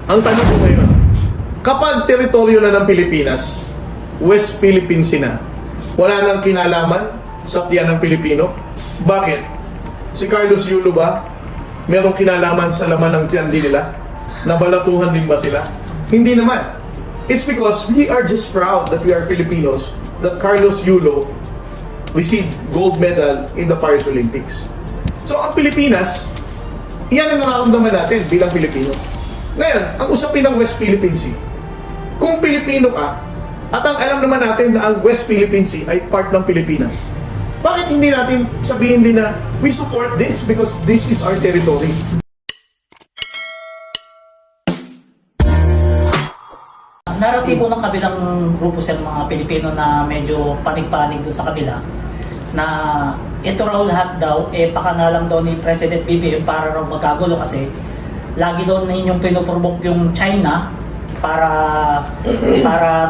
Ang tanong ko ngayon, kapag teritoryo na ng Pilipinas, West Philippine Sea na, wala nang kinalaman sa tiyan ng Pilipino? Bakit? Si Carlos Yulo ba? Merong kinalaman sa laman ng tiyan din nila? Nabalatuhan din ba sila? Hindi naman. It's because we are just proud that we are Filipinos, that Carlos Yulo received gold medal in the Paris Olympics. So ang Pilipinas, yan ang nararamdaman natin bilang Pilipino. Ngayon, ang usapin ng West Philippine Sea, kung Pilipino ka, at ang alam naman natin na ang West Philippine Sea ay part ng Pilipinas, bakit hindi natin sabihin din na we support this because this is our territory? Naratibo ng kabilang grupo sa mga Pilipino na medyo panig-panig doon sa kabila na ito raw lahat daw pakanalang daw ni President BBM para raw magkagulo kasi lagi daw ninyong pinuprovoke yung China para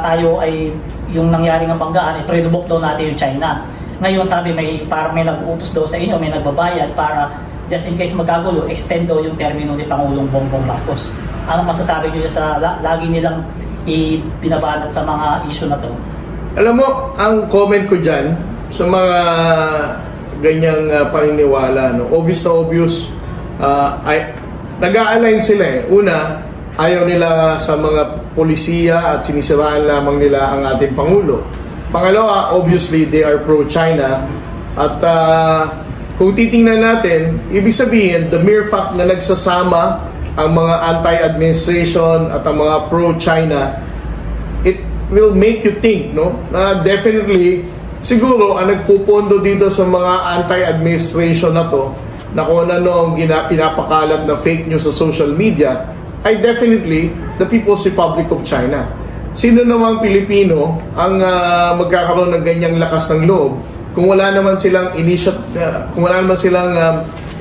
tayo ay yung nangyari ng banggaan pinubok daw natin yung China. Ngayon sabi parang may nag-uutos daw sa inyo, may nagbabayad para just in case magkagulo, extend daw yung termino ni Pangulong Bongbong Marcos. Anong masasabi niyo sa lagi nilang binabanat sa mga issue na to? Alam mo, ang comment ko dyan sa mga ganyang paniniwala, no? Obvious na obvious, nag-a-align sila eh. Una, ayaw nila sa mga polisiya at sinisiraan lamang nila ang ating Pangulo. Pangalawa, obviously, they are pro-China. At kung titingnan natin, ibig sabihin, the mere fact na nagsasama ang mga anti-administration at ang mga pro-China, it will make you think, no? Na definitely, siguro, ang nagpupondo dito sa mga anti-administration na to, na kung ano ang pinapakalat na fake news sa social media, ay definitely the People's Republic of China. Sino namang Pilipino ang magkakaroon ng ganyang lakas ng loob kung wala naman silang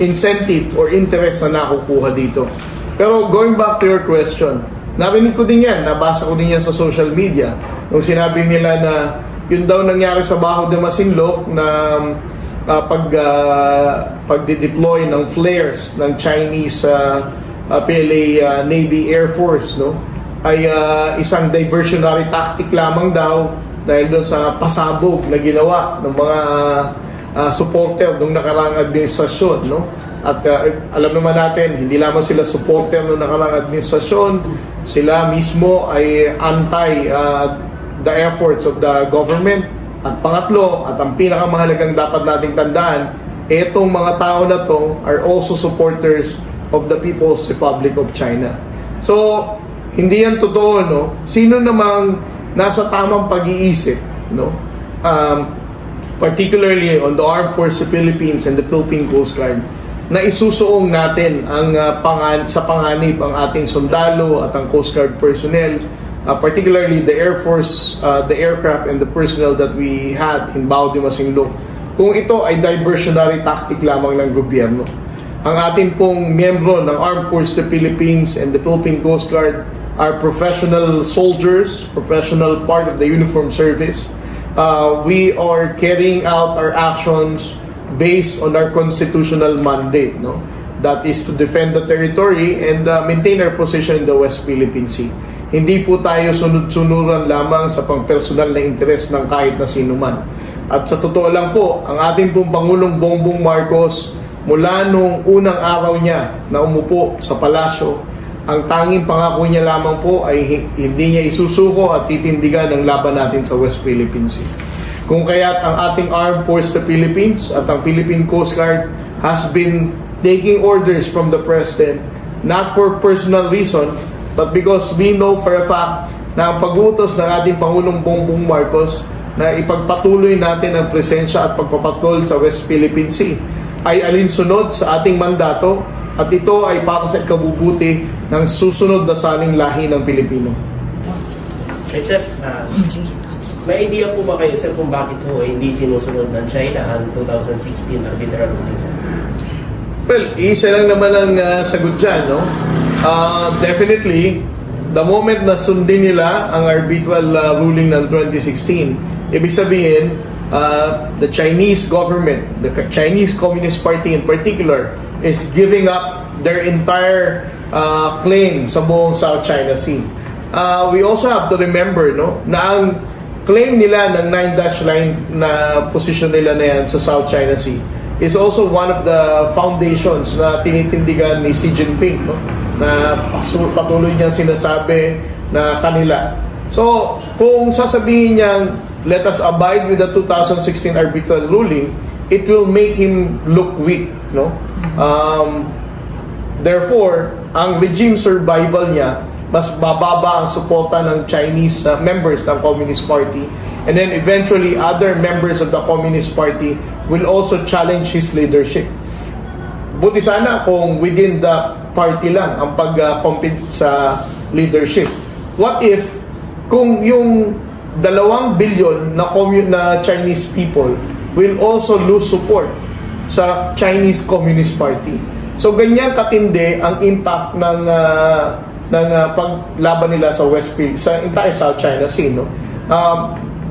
incentive or interest na nakukuha dito? Pero going back to your question, narinig ko din yan, nabasa ko din yan sa social media nung sinabi nila na yun daw nangyari sa Baho de Masinloc na pagde-deploy ng flares ng Chinese PLA Navy Air Force, no, ay isang diversionary tactic lamang daw dahil doon sa pasabog na ginawa ng mga supporter ng nakaraang administrasyon, no? At alam naman natin, hindi lamang sila supporter ng nakaraang administrasyon, sila mismo ay anti the efforts of the government. At pangatlo, at ang pinakamahalagang dapat nating tandaan, etong mga tao na to are also supporters of the People's Republic of China. So, hindi yan totoo, no? Sino namang nasa tamang pag-iisip, no? Particularly on the Armed Forces of the Philippines and the Philippine Coast Guard, na isusuong natin ang sa panganib ang ating sundalo at ang Coast Guard personnel, particularly the Air Force, the aircraft and the personnel that we had in Baho de Masinloc, kung ito ay diversionary tactic lamang ng gobyerno. Ang ating pong miyembro ng Armed Forces of the Philippines and the Philippine Coast Guard are professional soldiers, professional part of the uniform service. We are carrying out our actions based on our constitutional mandate, no? That is to defend the territory and maintain our position in the West Philippine Sea. Hindi po tayo sunod-sunuran lamang sa pang-personal na interes ng kahit na sino man. At sa totoo lang po, ang ating pong Pangulong Bongbong Marcos, mula nung unang araw niya na umupo sa palasyo, ang tanging pangako niya lamang po ay hindi niya isusuko at titindigan ang laban natin sa West Philippine Sea. Kung kaya't ang ating Armed Forces of the Philippines at ang Philippine Coast Guard has been taking orders from the President not for personal reason, but because we know for a fact na ang pag-utos ng ating Pangulong Bongbong Marcos na ipagpatuloy natin ang presensya at pagpapatrol sa West Philippine Sea ay alinsunod sa ating mandato, at ito ay para sa ikabubuti ng susunod na saling lahi ng Pilipino. Okay, sir, may idea po ba kayo, sir, kung bakit ho hindi sinusunod ng China ang 2016 arbitral ruling? Well, isa lang naman ang sagot dyan, no? Definitely, the moment na sundin nila ang arbitral ruling ng 2016, ibig sabihin, the Chinese government, the Chinese Communist Party in particular, is giving up their entire claim sa buong South China Sea. We also have to remember, no, na ang claim nila ng 9-dash line na position nila na yan sa South China Sea is also one of the foundations na tinitindigan ni Xi Jinping, no, na patuloy niyang sinasabi na kanila. So, kung sasabihin niyang let us abide with the 2016 arbitral ruling, it will make him look weak, no? Therefore, ang regime survival niya, mas bababa ang suporta ng Chinese members ng Communist Party, and then eventually other members of the Communist Party will also challenge his leadership. Buti sana kung within the party lang ang pag-compete sa leadership. What if kung yung 2 billion na Chinese people will also lose support sa Chinese Communist Party? So ganyan katindi ang impact ng paglaban nila sa sa entire South China Sea, no?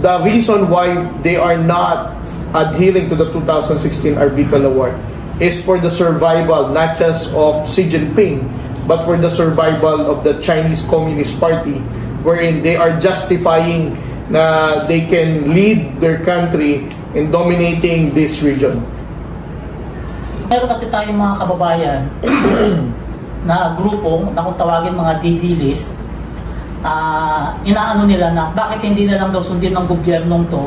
The reason why they are not adhering to the 2016 arbitral award is for the survival not just of Xi Jinping but for the survival of the Chinese Communist Party, wherein they are justifying na they can lead their country in dominating this region. Meron kasi tayong mga kababayan na grupo na kung tawagin mga DD list, inaano nila na bakit hindi na lang daw sundin ng gobyernong to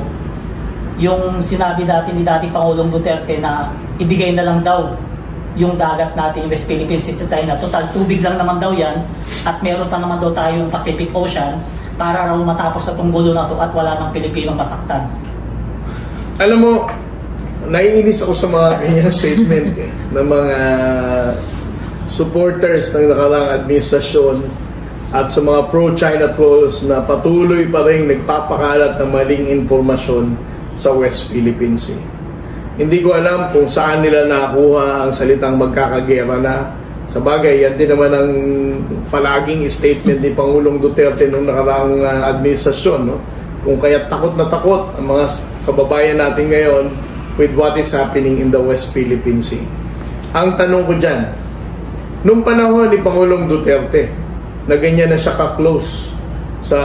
yung sinabi dati ni dating Pangulong Duterte na ibigay na lang daw yung dagat natin, West Philippines Sea sa China. Total, tubig lang naman daw yan at meron pa naman daw tayong Pacific Ocean para raw matapos sa gulo na to at wala ng Pilipinong masaktan. Alam mo, naiinis ako sa mga kanyang statement ng mga supporters ng nakaraang administrasyon at sa mga pro-China trolls na patuloy pa rin nagpapakalat ng maling informasyon sa West Philippine Sea. Hindi ko alam kung saan nila nakuha ang salitang magkakagera na. Sa bagay, yan din naman ang palaging statement ni Pangulong Duterte nung nakaraang administrasyon, no? Kung kaya takot na takot ang mga kababayan natin ngayon with what is happening in the West Philippine Sea. Ang tanong ko dyan, nung panahon ni Pangulong Duterte, na ganyan na siya ka-close sa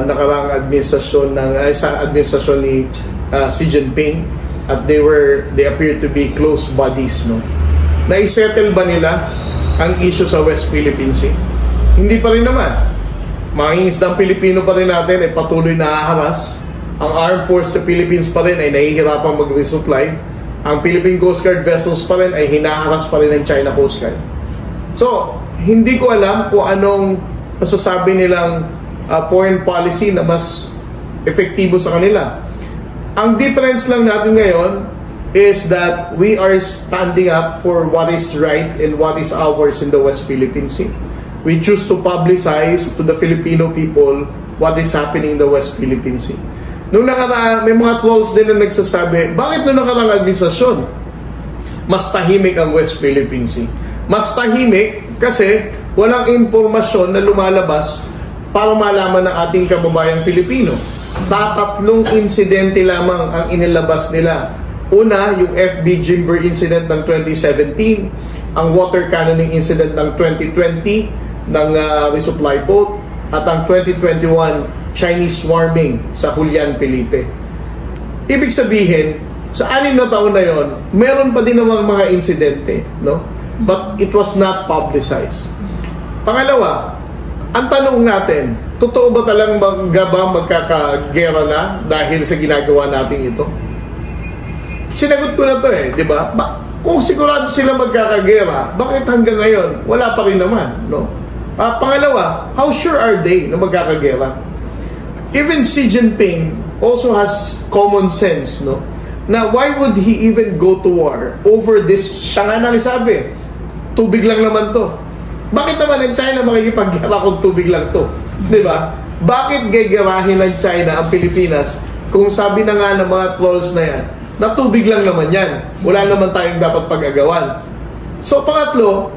nakaraang administrasyon sa administrasyon ni Xi Jinping, at they appear to be close buddies, no? Naisettle ba nila ang issue sa West Philippine Sea? Hindi pa rin naman. Mga isdang Pilipino pa rin natin ay patuloy na haharas. Ang Armed Force sa Philippines pa rin ay nahihirapang mag-resupply. Ang Philippine Coast Guard vessels pa rin ay hinaharas pa rin ng China Coast Guard. So, hindi ko alam kung anong masasabi nilang foreign policy na mas epektibo sa kanila. Ang difference lang natin ngayon is that we are standing up for what is right and what is ours in the West Philippine Sea. We choose to publicize to the Filipino people what is happening in the West Philippine Sea. Nung nakaraan, may mga trolls din na nagsasabi, bakit nung nakaraang administrasyon mas tahimik ang West Philippine Sea? Mas tahimik kasi walang impormasyon na lumalabas para malaman ng ating kababayang Pilipino. Tatlong insidente lamang ang inilabas nila. Una, yung FB Jimber incident ng 2017, ang water cannoning incident ng 2020 ng resupply boat, at ang 2021 Chinese swarming sa Julian Felipe. Ibig sabihin, sa 6 na taon na yon, meron pa din namang mga insidente, no? But it was not publicized. Pangalawa, ang tanong natin, totoo ba talagang magkakagera na dahil sa ginagawa natin ito? Sinagot ko na to di ba? Kung sigurado sila magkakagera, bakit hanggang ngayon wala pa rin naman, no? Pangalawa, how sure are they na magkakagera? Even Xi Jinping also has common sense, no? Na why would he even go to war over this? Siya nga nagsabi, tubig lang naman to. Bakit naman ang China makikipaggera kung tubig lang to? Di ba? Bakit gagarahin ng China ang Pilipinas kung sabi na nga ng mga trolls na yan, na tubig lang naman yan. Wala naman tayong dapat pag-agawan. So, pangatlo,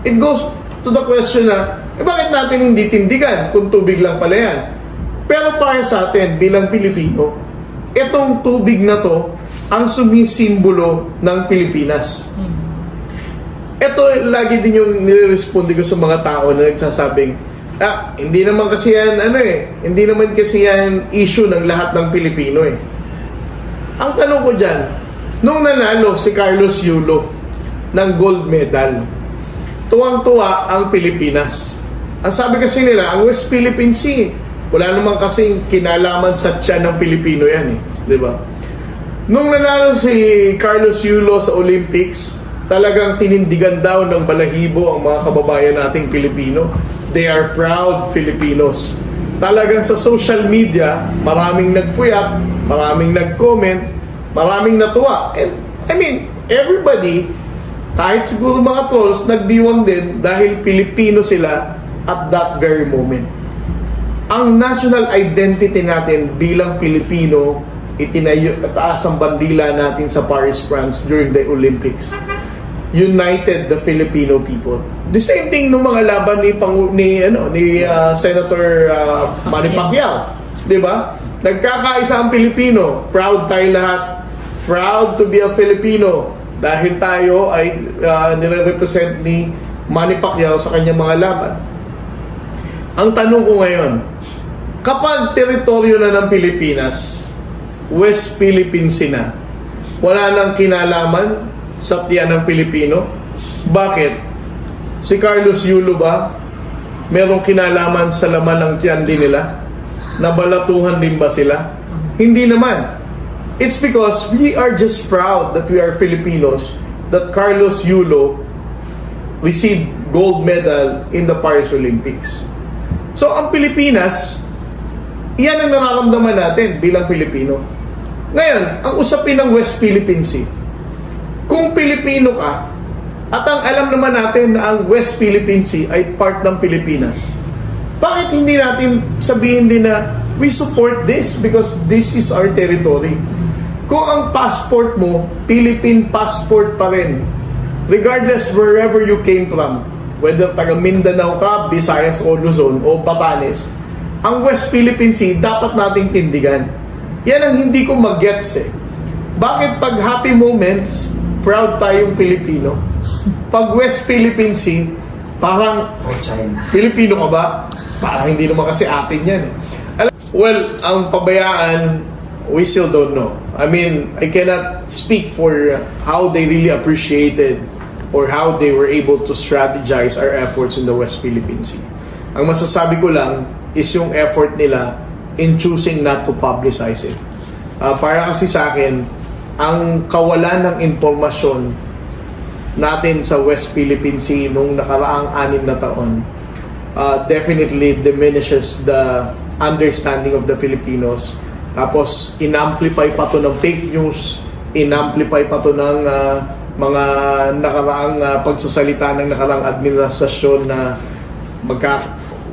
it goes to the question na, bakit natin hindi tindigan kung tubig lang pala yan? Pero para sa atin, bilang Pilipino, itong tubig na to, ang sumisimbolo ng Pilipinas. Ito, lagi din yung nire-responde ko sa mga tao na nagsasabing, hindi naman kasi yan, hindi naman kasi yan issue ng lahat ng Pilipino eh. Ang tanong ko dyan, nung nanalo si Carlos Yulo ng gold medal, tuwang-tuwa ang Pilipinas. Ang sabi kasi nila, ang West Philippine Sea, wala naman kasing kinalaman sa tiyan ng Pilipino yan eh. Di ba? Nung nanalo si Carlos Yulo sa Olympics, talagang tinindigan daw ng balahibo ang mga kababayan nating Pilipino. They are proud Filipinos. Talagang sa social media, maraming nagpuyat, maraming nag-comment, maraming natuwa. And I mean, everybody, kahit siguro mga trolls, nagdiwang din dahil Pilipino sila at that very moment. Ang national identity natin bilang Pilipino, itinayo at taas ang bandila natin sa Paris, France during the Olympics. United the Filipino people. The same thing nung mga laban ni Senator Manny Pacquiao, 'di ba? Nagkakaisa ang Pilipino, proud tayo lahat, proud to be a Filipino dahil tayo ay nire-represent ni Manny Pacquiao sa kanyang mga laban. Ang tanong ko ngayon, kapag teritoryo na ng Pilipinas, West Philippine Sea na, wala nang kinalaman sa tiyan ng Pilipino? Bakit? Si Carlos Yulo ba merong kinalaman sa laman ng tiyan din nila? Nabalatuhan din ba sila? Hindi naman. It's because we are just proud that we are Filipinos, that Carlos Yulo received gold medal in the Paris Olympics. So ang Pilipinas, iyan ang nararamdaman natin bilang Pilipino. Ngayon, ang usapin ng West Philippine Sea, kung Pilipino ka, at ang alam naman natin na ang West Philippine Sea ay part ng Pilipinas, bakit hindi natin sabihin din na we support this because this is our territory? Kung ang passport mo, Philippine passport pa rin, regardless wherever you came from, whether taga Mindanao ka, Visayas o Luzon o Batanes, ang West Philippine Sea dapat nating tindigan. Yan ang hindi ko mag-gets eh. Bakit pag happy moments, proud tayong Pilipino? Pag West Philippine Sea, parang Pilipino ka ba? Parang hindi naman kasi atin yan eh. Well, ang pabayaan, we still don't know. I mean, I cannot speak for how they really appreciated or how they were able to strategize our efforts in the West Philippine Sea. Ang masasabi ko lang is yung effort nila in choosing not to publicize it. Para kasi sa akin, ang kawalan ng impormasyon natin sa West Philippine Sea nung nakaraang 6 na taon definitely diminishes the understanding of the Filipinos. Tapos, inamplify pa to ng fake news, inamplify pa to ng mga nakaraang pagsasalita ng nakaraang administrasyon na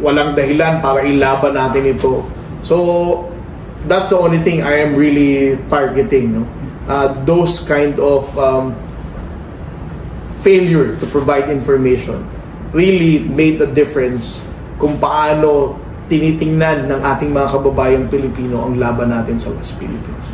walang dahilan para ilaban natin ito. So, that's the only thing I am really targeting, no? Those kind of failure to provide information really made a difference kung paano tinitingnan ng ating mga kababayang Pilipino ang laban natin sa West Philippines.